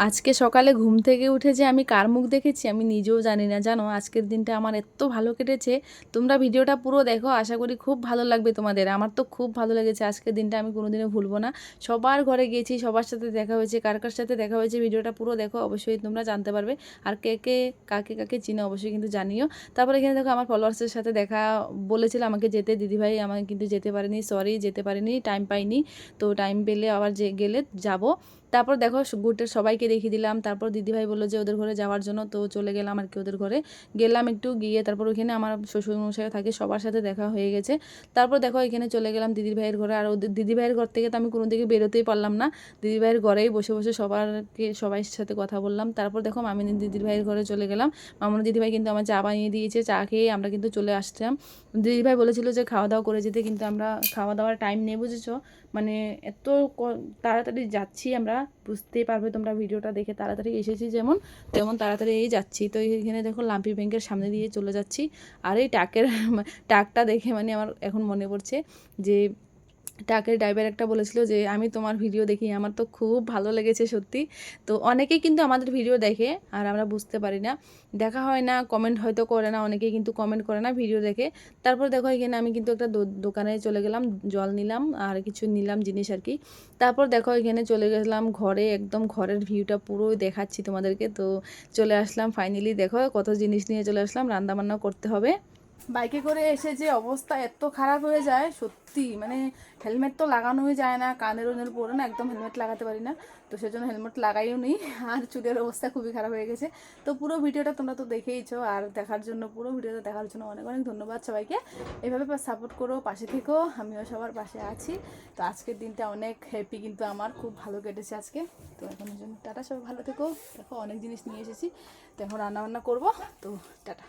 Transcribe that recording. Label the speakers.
Speaker 1: আজকে সকালে ঘুম থেকে উঠে যে আমি কার মুখ দেখেছি আমি নিজেও জানি না, জানো। আজকের দিনটা আমার এত ভালো কেটেছে। তোমরা ভিডিওটা পুরো দেখো, আশা করি খুব ভালো লাগবে তোমাদের। আমার তো খুব ভালো লেগেছে আজকের দিনটা, আমি কোনোদিনও ভুলবো না। সবার ঘরে গিয়েছি, সবার সাথে দেখা হয়েছে, কার কার সাথে দেখা হয়েছে ভিডিওটা পুরো দেখো, অবশ্যই তোমরা জানতে পারবে। আর কে কে কাকে কাকে চিনো অবশ্যই কিন্তু জানিও। তারপরে এখানে দেখো আমার ফলোয়ার্সের সাথে দেখা, বলেছিল আমাকে যেতে, দিদিভাই আমাকে কিন্তু যেতে পারিনি, সরি যেতে পারিনি, টাইম পাইনি। তো টাইম পেলে আবার যে গেলে যাব। তারপর দেখো গুটের সবাইকে দেখিয়ে দিলাম। তারপর দিদিভাই বললো যে ওদের ঘরে যাওয়ার জন্য, তো চলে গেলাম আর কি ওদের ঘরে। গেলাম একটু, গিয়ে তারপর ওখানে আমার শ্বশুরমশাই থাকে, সবার সাথে দেখা হয়ে গেছে। তারপর দেখো এখানে চলে গেলাম দিদিভাইয়ের ঘরে। আর ওদের দিদিভাইয়ের ঘর থেকে তো আমি কোনো দিকে বেরোতেই পারলাম না। দিদিভাইয়ের ঘরেই বসে বসে সবাই সাথে কথা বললাম। তারপর দেখো মামিনী দিদিভাইয়ের ঘরে চলে গেলাম। মামনি দিদিভাই কিন্তু আমার চা বানিয়ে দিয়েছে, চা খেয়ে আমরা কিন্তু চলে আসতাম। দিদিভাই বলেছিল যে খাওয়া দাওয়া করে যেতে, কিন্তু আমরা খাওয়া দাওয়ার টাইম নেই, বুঝেছো। মানে এত তাড়াতাড়ি যাচ্ছি আমরা, বুঝতেই পারবে তোমরা ভিডিওটা দেখে। তাড়াতাড়ি এসেছি যেমন তেমন তাড়াতাড়ি এই যাচ্ছি। তো এখানে দেখো লাম্পি ব্যাংকের সামনে দিয়ে চলে যাচ্ছি। আর এই টাকটা দেখে মানে আমার এখন মনে পড়ছে যে ট্রাকের ড্রাইভার একটা বলেছিল যে আমি তোমার ভিডিও দেখি, আমার তো খুব ভালো লেগেছে সত্যি। তো অনেকেই কিন্তু আমাদের ভিডিও দেখে আর আমরা বুঝতে পারি না, দেখা হয় না, কমেন্ট হয়তো করে না, অনেকেই কিন্তু কমেন্ট করে না ভিডিও দেখে। তারপর দেখো এখানে আমি কিন্তু একটা দোকানে চলে গেলাম, জল নিলাম আর কিছু নিলাম জিনিস আর কি। তারপর দেখো এখানে চলে গেলাম ঘরে, একদম ঘরের ভিউটা পুরোই দেখাচ্ছি তোমাদেরকে। তো চলে আসলাম ফাইনালি, দেখো কত জিনিস নিয়ে চলে আসলাম, রান্নাবান্না করতে হবে। বাইকে করে এসে যে অবস্থা এত খারাপ হয়ে যায় সত্যি, মানে হেলমেট তো লাগানোই যায় না, কানের ওনের পরে না একদম হেলমেট লাগাতে পারি না। তো সেজন্য হেলমেট লাগাইও নি। আর চুলের অবস্থা খুবই খারাপ হয়ে গেছে। তো পুরো ভিডিওটা তোমরা তো দেখেইছো, আর দেখার জন্য, পুরো ভিডিওটা দেখার জন্য অনেক অনেক ধন্যবাদ সবাইকে। এভাবে সাপোর্ট করো, পাশে থেকো, আমিও সবার পাশে আছি। তো আজকের দিনটা অনেক হ্যাপি, কিন্তু আমার খুব ভালো কেটেছে আজকে। তো এখন জন্য টাটা, সবাই ভালো থেকো। দেখো অনেক জিনিস নিয়ে এসেছি, তো এখন রান্নাবান্না করবো। তো টাটা।